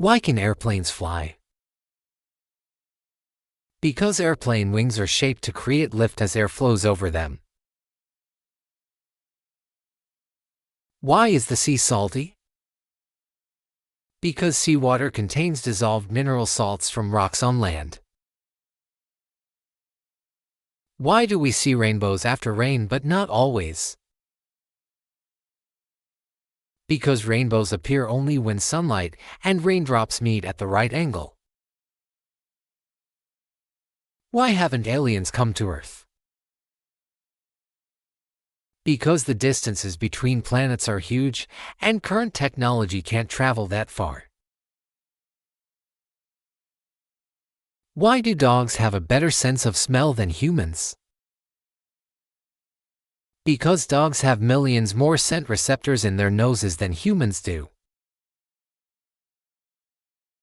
Why can airplanes fly? Because airplane wings are shaped to create lift as air flows over them. Why is the sea salty? Because seawater contains dissolved mineral salts from rocks on land. Why do we see rainbows after rain but not always? Because rainbows appear only when sunlight and raindrops meet at the right angle. Why haven't aliens come to Earth? Because the distances between planets are huge and current technology can't travel that far. Why do dogs have a better sense of smell than humans? Because dogs have millions more scent receptors in their noses than humans do.